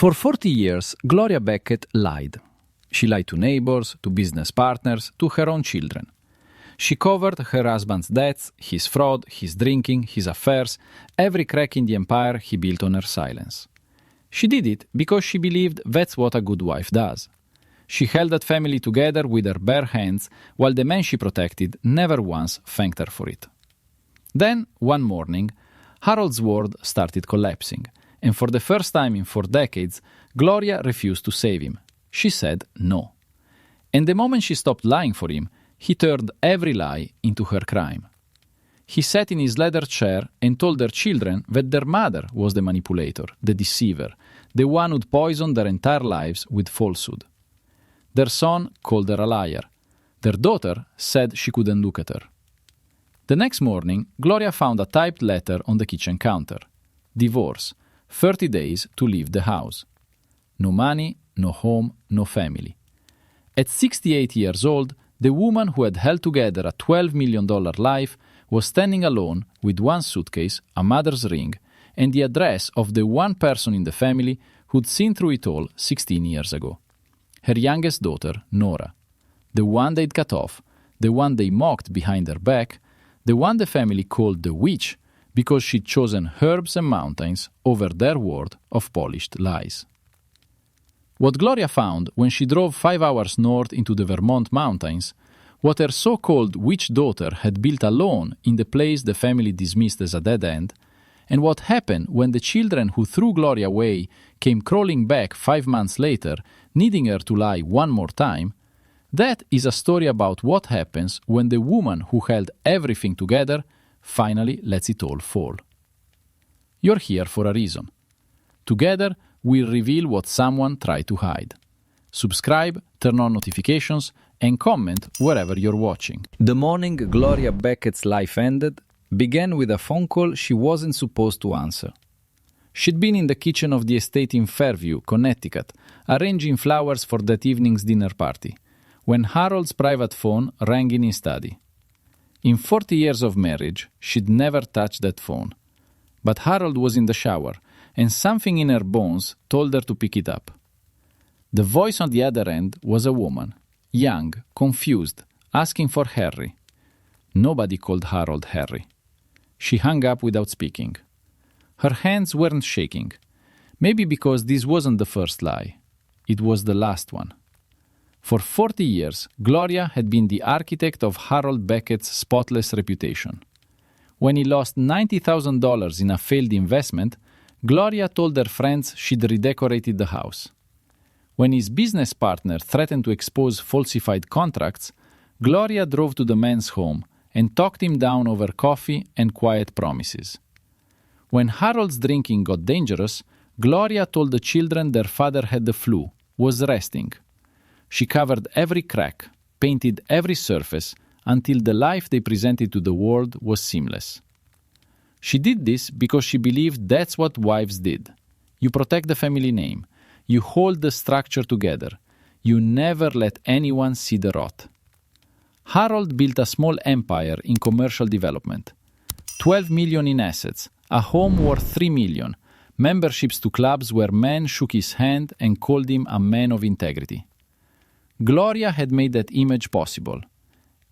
For 40 years, Gloria Beckett lied. She lied to neighbors, to business partners, to her own children. She covered her husband's debts, his fraud, his drinking, his affairs, every crack in the empire he built on her silence. She did it because she believed that's what a good wife does. She held that family together with her bare hands, while the man she protected never once thanked her for it. Then, one morning, Harold's world started collapsing, and for the first time in 4 decades, Gloria refused to save him. She said no. And the moment she stopped lying for him, he turned every lie into her crime. He sat in his leather chair and told their children that their mother was the manipulator, the deceiver, the one who'd poisoned their entire lives with falsehood. Their son called her a liar. Their daughter said she couldn't look at her. The next morning, Gloria found a typed letter on the kitchen counter. Divorce. 30 days to leave the house. No money, no home, no family. At 68 years old, the woman who had held together a $12 million life was standing alone with one suitcase, a mother's ring, and the address of the one person in the family who'd seen through it all 16 years ago. Her youngest daughter, Nora. The one they'd cut off, the one they mocked behind her back, the one the family called the witch because she'd chosen herbs and mountains over their world of polished lies. What Gloria found when she drove 5 hours north into the Vermont mountains, what her so-called witch daughter had built alone in the place the family dismissed as a dead end, and what happened when the children who threw Gloria away came crawling back 5 months later, needing her to lie one more time, that is a story about what happens when the woman who held everything together finally lets it all fall. You're here for a reason. Together, we'll reveal what someone tried to hide. Subscribe, turn on notifications, and comment wherever you're watching. The morning Gloria Beckett's life ended began with a phone call she wasn't supposed to answer. She'd been in the kitchen of the estate in Fairview, Connecticut, arranging flowers for that evening's dinner party, when Harold's private phone rang in his study. In 40 years of marriage, she'd never touched that phone. But Harold was in the shower, and something in her bones told her to pick it up. The voice on the other end was a woman, young, confused, asking for Harry. Nobody called Harold Harry. She hung up without speaking. Her hands weren't shaking, maybe because this wasn't the first lie. It was the last one. For 40 years, Gloria had been the architect of Harold Beckett's spotless reputation. When he lost $90,000 in a failed investment, Gloria told her friends she'd redecorated the house. When his business partner threatened to expose falsified contracts, Gloria drove to the man's home and talked him down over coffee and quiet promises. When Harold's drinking got dangerous, Gloria told the children their father had the flu, was resting. She covered every crack, painted every surface, until the life they presented to the world was seamless. She did this because she believed that's what wives did. You protect the family name. You hold the structure together. You never let anyone see the rot. Harold built a small empire in commercial development. $12 million in assets, a home worth $3 million, memberships to clubs where men shook his hand and called him a man of integrity. Gloria had made that image possible.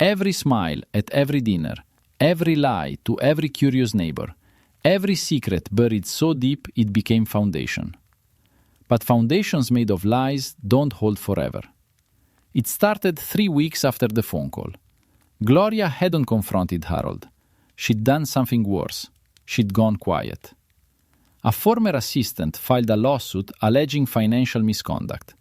Every smile at every dinner, every lie to every curious neighbor, every secret buried so deep it became foundation. But foundations made of lies don't hold forever. It started 3 weeks after the phone call. Gloria hadn't confronted Harold. She'd done something worse. She'd gone quiet. A former assistant filed a lawsuit alleging financial misconduct.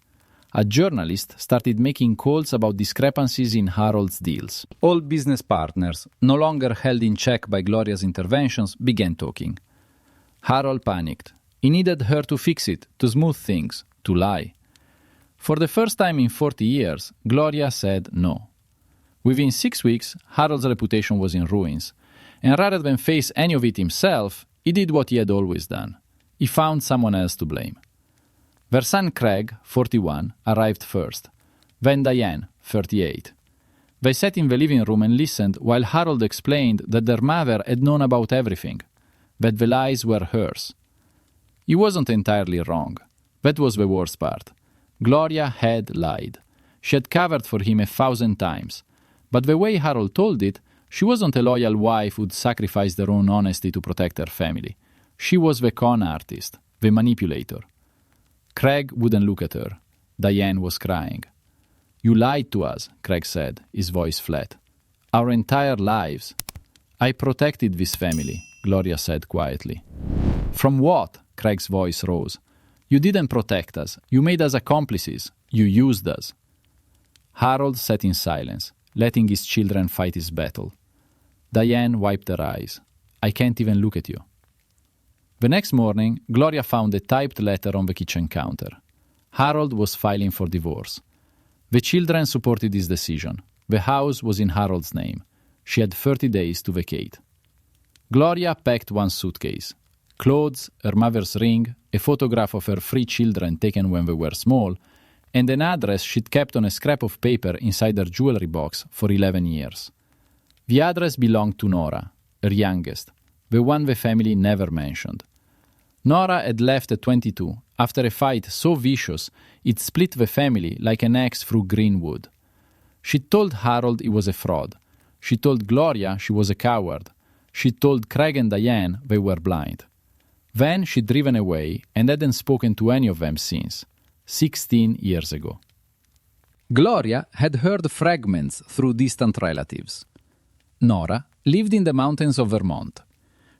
A journalist started making calls about discrepancies in Harold's deals. All business partners, no longer held in check by Gloria's interventions, began talking. Harold panicked. He needed her to fix it, to smooth things, to lie. For the first time in 40 years, Gloria said no. Within 6 weeks, Harold's reputation was in ruins, and rather than face any of it himself, he did what he had always done. He found someone else to blame. Their son Craig, 41, arrived first, then Diane, 38. They sat in the living room and listened while Harold explained that their mother had known about everything, that the lies were hers. He wasn't entirely wrong. That was the worst part. Gloria had lied. She had covered for him 1,000 times. But the way Harold told it, she wasn't a loyal wife who'd sacrifice her own honesty to protect her family. She was the con artist, the manipulator. Craig wouldn't look at her. Diane was crying. "You lied to us," Craig said, his voice flat. "Our entire lives." "I protected this family," Gloria said quietly. "From what?" Craig's voice rose. "You didn't protect us. You made us accomplices. You used us." Harold sat in silence, letting his children fight his battle. Diane wiped her eyes. "I can't even look at you." The next morning, Gloria found a typed letter on the kitchen counter. Harold was filing for divorce. The children supported his decision. The house was in Harold's name. She had 30 days to vacate. Gloria packed one suitcase. Clothes, her mother's ring, a photograph of her 3 children taken when they were small, and an address she'd kept on a scrap of paper inside her jewelry box for 11 years. The address belonged to Nora, her youngest, the one the family never mentioned. Nora had left at 22 after a fight so vicious it split the family like an axe through green wood. She told Harold he was a fraud. She told Gloria she was a coward. She told Craig and Diane they were blind. Then she'd driven away and hadn't spoken to any of them since, 16 years ago. Gloria had heard fragments through distant relatives. Nora lived in the mountains of Vermont.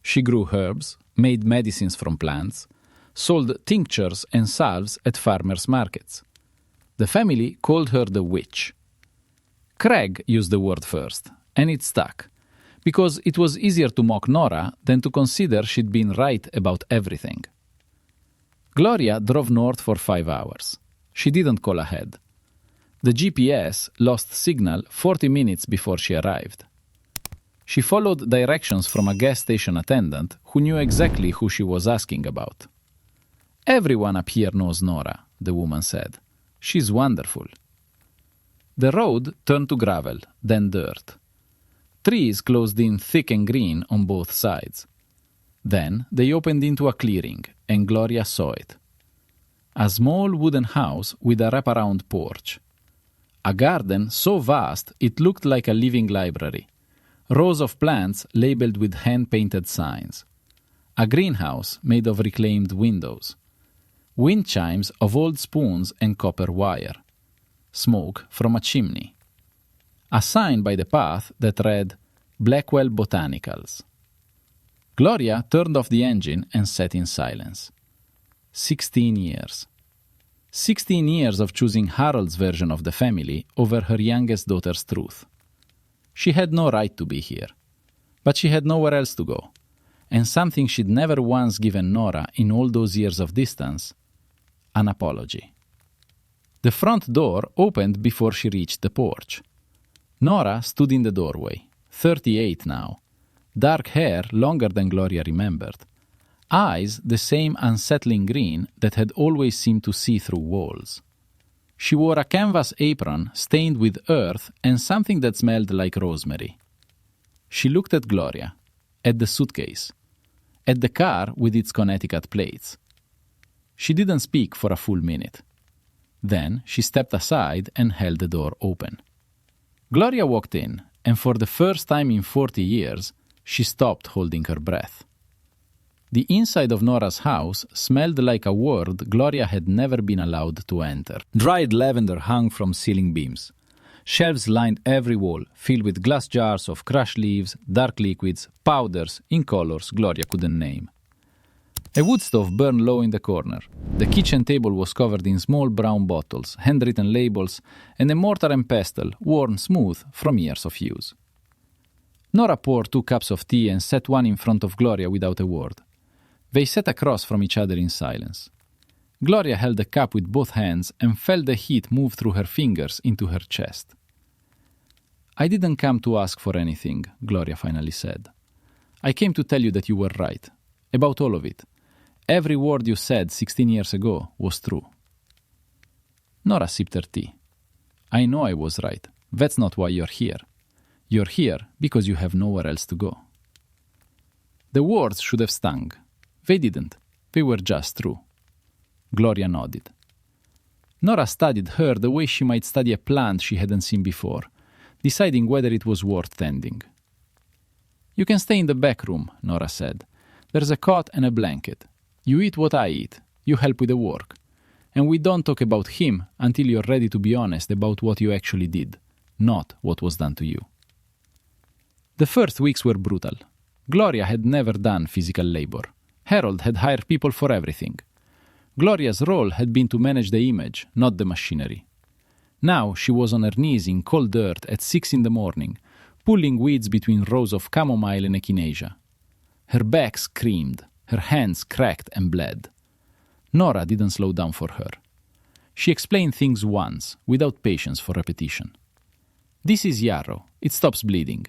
She grew herbs, made medicines from plants, sold tinctures and salves at farmers' markets. The family called her the witch. Craig used the word first, and it stuck, because it was easier to mock Nora than to consider she'd been right about everything. Gloria drove north for 5 hours. She didn't call ahead. The GPS lost signal 40 minutes before she arrived. She followed directions from a gas station attendant who knew exactly who she was asking about. "Everyone up here knows Nora," the woman said. "She's wonderful." The road turned to gravel, then dirt. Trees closed in thick and green on both sides. Then they opened into a clearing, and Gloria saw it. A small wooden house with a wraparound porch. A garden so vast it looked like a living library. Rows of plants labeled with hand-painted signs. A greenhouse made of reclaimed windows. Wind chimes of old spoons and copper wire. Smoke from a chimney. A sign by the path that read, "Blackwell Botanicals." Gloria turned off the engine and sat in silence. 16 years. 16 years of choosing Harold's version of the family over her youngest daughter's truth. She had no right to be here, but she had nowhere else to go, and something she'd never once given Nora in all those years of distance, an apology. The front door opened before she reached the porch. Nora stood in the doorway, 38 now, dark hair longer than Gloria remembered, eyes the same unsettling green that had always seemed to see through walls. She wore a canvas apron stained with earth and something that smelled like rosemary. She looked at Gloria, at the suitcase, at the car with its Connecticut plates. She didn't speak for a full minute. Then she stepped aside and held the door open. Gloria walked in, and for the first time in 40 years, she stopped holding her breath. The inside of Nora's house smelled like a world Gloria had never been allowed to enter. Dried lavender hung from ceiling beams. Shelves lined every wall, filled with glass jars of crushed leaves, dark liquids, powders in colors Gloria couldn't name. A wood stove burned low in the corner. The kitchen table was covered in small brown bottles, handwritten labels, and a mortar and pestle worn smooth from years of use. Nora poured 2 cups of tea and set one in front of Gloria without a word. They sat across from each other in silence. Gloria held the cup with both hands and felt the heat move through her fingers into her chest. "I didn't come to ask for anything," Gloria finally said. "I came to tell you that you were right. About all of it. Every word you said 16 years ago was true." Nora sipped her tea. "I know I was right. That's not why you're here. You're here because you have nowhere else to go." The words should have stung. They didn't. They were just true. Gloria nodded. Nora studied her the way she might study a plant she hadn't seen before, deciding whether it was worth tending. "You can stay in the back room," Nora said. "There's a cot and a blanket. You eat what I eat. You help with the work. And we don't talk about him until you're ready to be honest about what you actually did, not what was done to you." The first weeks were brutal. Gloria had never done physical labor. Harold had hired people for everything. Gloria's role had been to manage the image, not the machinery. Now she was on her knees in cold dirt at 6 in the morning, pulling weeds between rows of chamomile and echinacea. Her back screamed, her hands cracked and bled. Nora didn't slow down for her. She explained things once, without patience for repetition. "This is yarrow, it stops bleeding.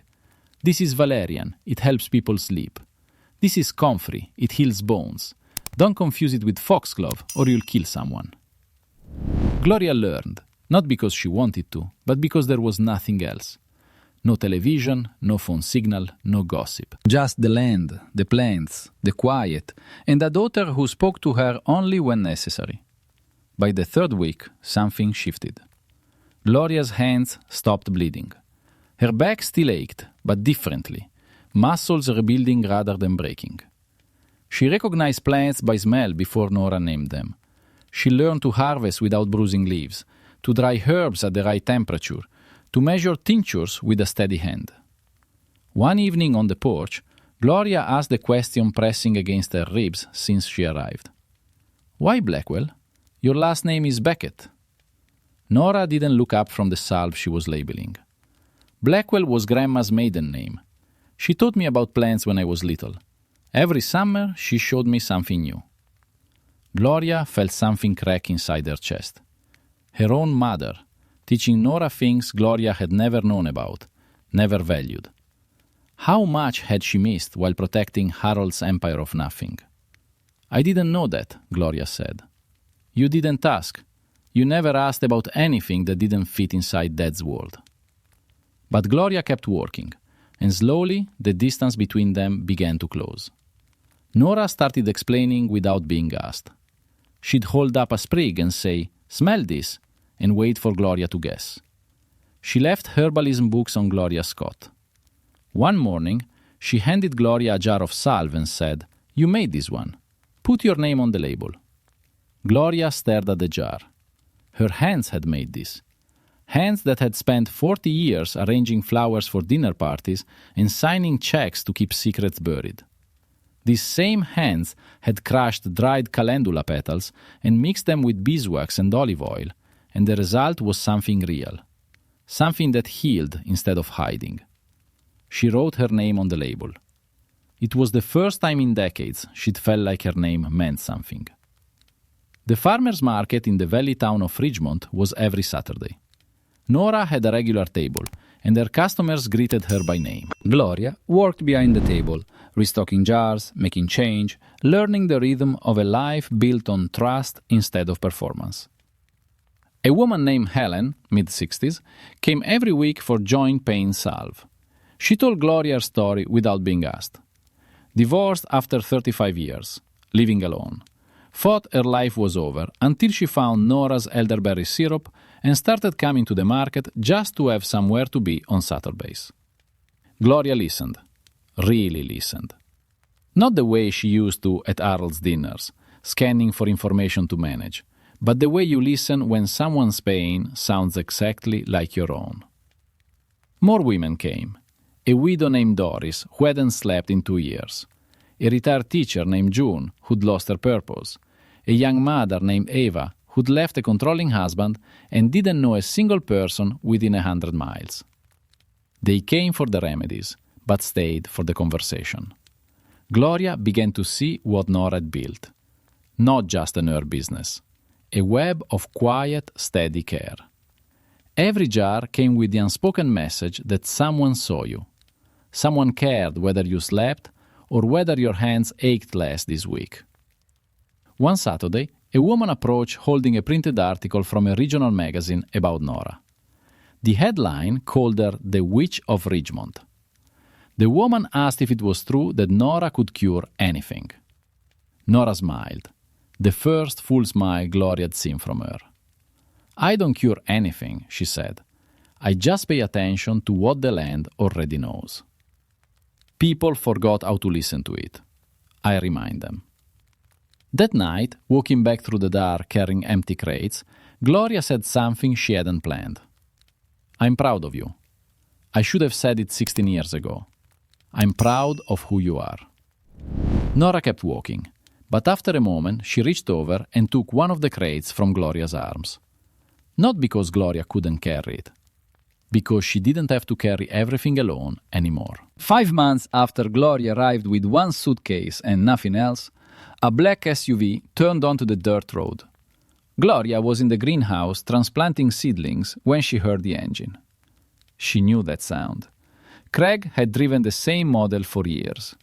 This is valerian, it helps people sleep. This is comfrey, it heals bones. Don't confuse it with foxglove or you'll kill someone." Gloria learned, not because she wanted to, but because there was nothing else. No television, no phone signal, no gossip. Just the land, the plants, the quiet, and a daughter who spoke to her only when necessary. By the third week, something shifted. Gloria's hands stopped bleeding. Her back still ached, but differently. Muscles rebuilding rather than breaking. She recognized plants by smell before Nora named them. She learned to harvest without bruising leaves, to dry herbs at the right temperature, to measure tinctures with a steady hand. One evening on the porch, Gloria asked the question pressing against her ribs since she arrived. "Why Blackwell? Your last name is Beckett." Nora didn't look up from the salve she was labeling. Blackwell was Grandma's maiden name. She taught me about plants when I was little. Every summer, she showed me something new. Gloria felt something crack inside her chest. Her own mother, teaching Nora things Gloria had never known about, never valued. How much had she missed while protecting Harold's empire of nothing? "I didn't know that," Gloria said. "You didn't ask. You never asked about anything that didn't fit inside Dad's world." But Gloria kept working, and slowly the distance between them began to close. Nora started explaining without being asked. She'd hold up a sprig and say, "Smell this," and wait for Gloria to guess. She left herbalism books on Gloria's cot. One morning, she handed Gloria a jar of salve and said, "You made this one. Put your name on the label." Gloria stared at the jar. Her hands had made this. Hands that had spent 40 years arranging flowers for dinner parties and signing checks to keep secrets buried. These same hands had crushed dried calendula petals and mixed them with beeswax and olive oil, and the result was something real. Something that healed instead of hiding. She wrote her name on the label. It was the first time in decades she'd felt like her name meant something. The farmer's market in the valley town of Ridgemont was every Saturday. Nora had a regular table, and her customers greeted her by name. Gloria worked behind the table, restocking jars, making change, learning the rhythm of a life built on trust instead of performance. A woman named Helen, mid-60s, came every week for joint pain salve. She told Gloria her story without being asked. Divorced after 35 years, living alone. Thought her life was over until she found Nora's elderberry syrup and started coming to the market just to have somewhere to be on Saturdays. Gloria listened. Really listened. Not the way she used to at Harold's dinners, scanning for information to manage, but the way you listen when someone's pain sounds exactly like your own. More women came. A widow named Doris, who hadn't slept in 2 years. A retired teacher named June, who'd lost her purpose. A young mother named Eva, who'd left a controlling husband and didn't know a single person within 100 miles. They came for the remedies, but stayed for the conversation. Gloria began to see what Nora had built. Not just an herb business. A web of quiet, steady care. Every jar came with the unspoken message that someone saw you. Someone cared whether you slept or whether your hands ached less this week. One Saturday, a woman approached holding a printed article from a regional magazine about Nora. The headline called her the Witch of Ridgemont. The woman asked if it was true that Nora could cure anything. Nora smiled. The first full smile Gloria had seen from her. I don't cure anything, she said. I just pay attention to what the land already knows. People forgot how to listen to it. I remind them. That night, walking back through the dark carrying empty crates, Gloria said something she hadn't planned. I'm proud of you. I should have said it 16 years ago. I'm proud of who you are. Nora kept walking, but after a moment she reached over and took one of the crates from Gloria's arms. Not because Gloria couldn't carry it, because she didn't have to carry everything alone anymore. 5 months after Gloria arrived with one suitcase and nothing else, a black SUV turned onto the dirt road. Gloria was in the greenhouse transplanting seedlings when she heard the engine. She knew that sound. Craig had driven the same model for years.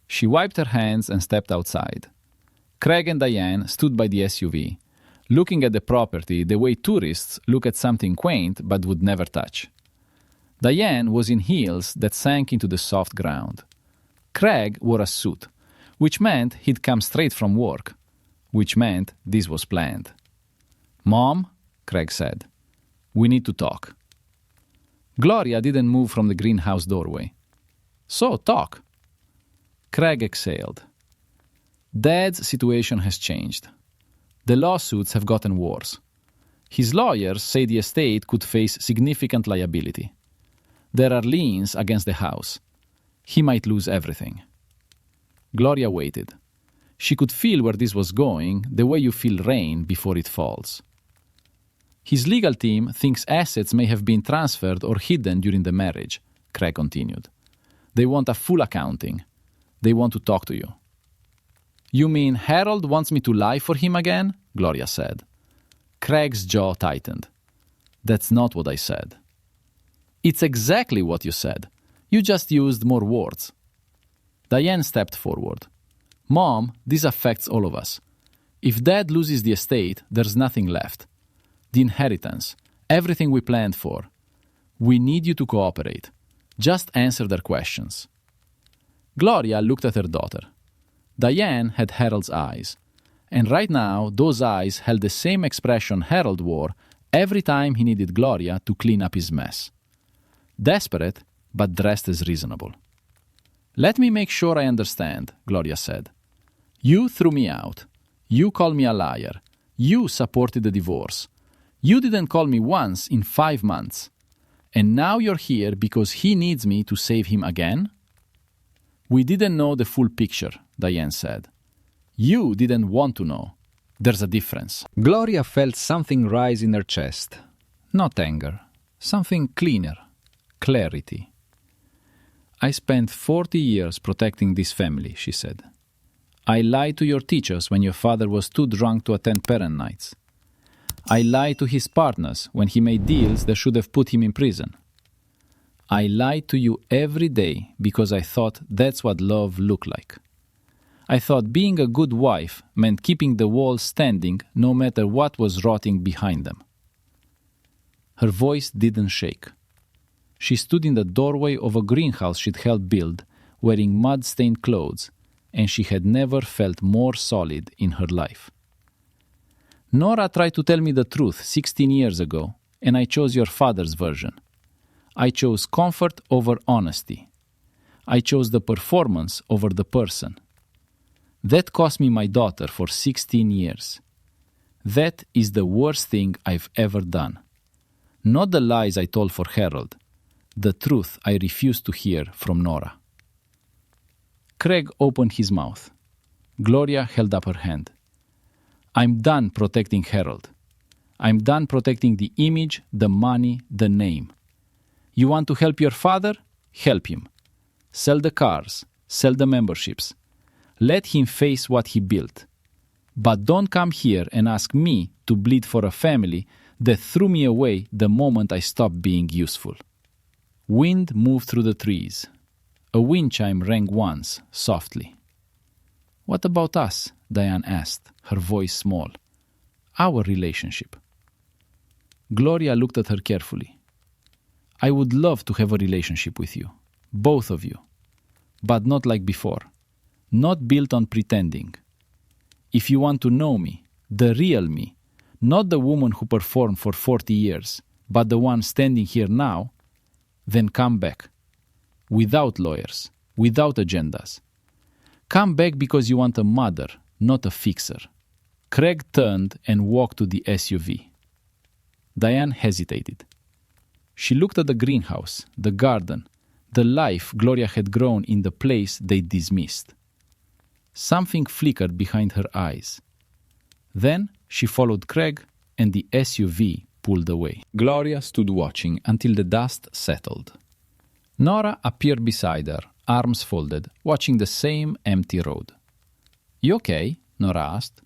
She wiped her hands and stepped outside. Craig and Diane stood by the SUV, looking at the property the way tourists look at something quaint but would never touch. Diane was in heels that sank into the soft ground. Craig wore a suit, which meant he'd come straight from work, which meant this was planned. "Mom," Craig said, "we need to talk." Gloria didn't move from the greenhouse doorway. "So, talk." Craig exhaled. Dad's situation has changed. The lawsuits have gotten worse. His lawyers say the estate could face significant liability. There are liens against the house. He might lose everything. Gloria waited. She could feel where this was going, the way you feel rain before it falls. His legal team thinks assets may have been transferred or hidden during the marriage, Craig continued. They want a full accounting. They want to talk to you. You mean Harold wants me to lie for him again? Gloria said. Craig's jaw tightened. That's not what I said. It's exactly what you said. You just used more words. Diane stepped forward. Mom, this affects all of us. If Dad loses the estate, there's nothing left. The inheritance, everything we planned for. We need you to cooperate. Just answer their questions. Gloria looked at her daughter. Diane had Harold's eyes, and right now those eyes held the same expression Harold wore every time he needed Gloria to clean up his mess. Desperate, but dressed as reasonable. Let me make sure I understand, Gloria said. You threw me out. You called me a liar. You supported the divorce. You didn't call me once in 5 months. And now you're here because he needs me to save him again? We didn't know the full picture, Diane said. You didn't want to know. There's a difference. Gloria felt something rise in her chest. Not anger. Something cleaner. Clarity. I spent 40 years protecting this family, she said. I lied to your teachers when your father was too drunk to attend parent nights. I lied to his partners when he made deals that should have put him in prison. I lied to you every day because I thought that's what love looked like. I thought being a good wife meant keeping the walls standing no matter what was rotting behind them. Her voice didn't shake. She stood in the doorway of a greenhouse she'd helped build, wearing mud-stained clothes, and she had never felt more solid in her life. Nora tried to tell me the truth 16 years ago, and I chose your father's version. I chose comfort over honesty. I chose the performance over the person. That cost me my daughter for 16 years. That is the worst thing I've ever done. Not the lies I told for Harold, the truth I refused to hear from Nora. Craig opened his mouth. Gloria held up her hand. I'm done protecting Harold. I'm done protecting the image, the money, the name. You want to help your father? Help him. Sell the cars. Sell the memberships. Let him face what he built. But don't come here and ask me to bleed for a family that threw me away the moment I stopped being useful. Wind moved through the trees. A wind chime rang once, softly. What about us? Diane asked, her voice small. Our relationship. Gloria looked at her carefully. I would love to have a relationship with you, both of you, but not like before, not built on pretending. if you want to know me, the real me, not the woman who performed for 40 years, but the one standing here now, then come back. Without lawyers, without agendas. Come back because you want a mother, not a fixer. Craig turned and walked to the SUV. Diane hesitated. She looked at the greenhouse, the garden, the life Gloria had grown in the place they dismissed. Something flickered behind her eyes. Then she followed Craig, and the SUV pulled away. Gloria stood watching until the dust settled. Nora appeared beside her, arms folded, watching the same empty road. "You okay?" Nora asked.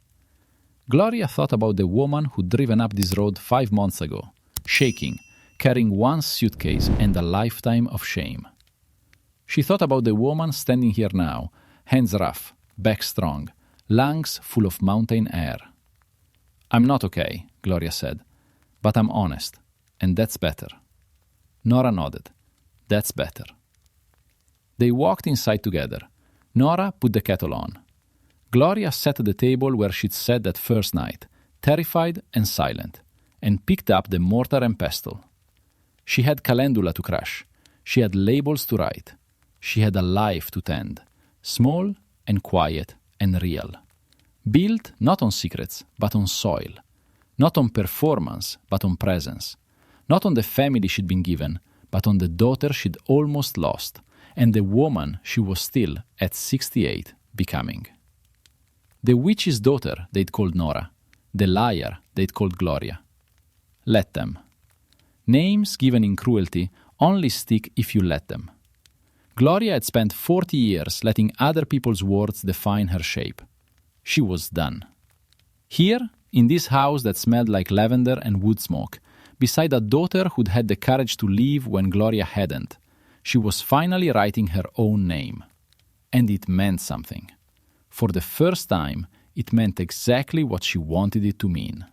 Gloria thought about the woman who'd driven up this road 5 months ago, shaking, carrying one suitcase and a lifetime of shame. She thought about the woman standing here now, hands rough, back strong, lungs full of mountain air. "I'm not okay," Gloria said, "but I'm honest, and that's better." Nora nodded. "That's better." They walked inside together. Nora put the kettle on. Gloria sat at the table where she'd sat that first night, terrified and silent, and picked up the mortar and pestle. She had calendula to crush. She had labels to write. She had a life to tend, small and quiet and real. Built not on secrets, but on soil. Not on performance, but on presence. Not on the family she'd been given, but on the daughter she'd almost lost, and the woman she was still, at 68, becoming. The witch's daughter, they'd called Nora. The liar, they'd called Gloria. Let them. Names given in cruelty only stick if you let them. Gloria had spent 40 years letting other people's words define her shape. She was done. Here, in this house that smelled like lavender and wood smoke, beside a daughter who'd had the courage to leave when Gloria hadn't, she was finally writing her own name. And it meant something. For the first time, it meant exactly what she wanted it to mean.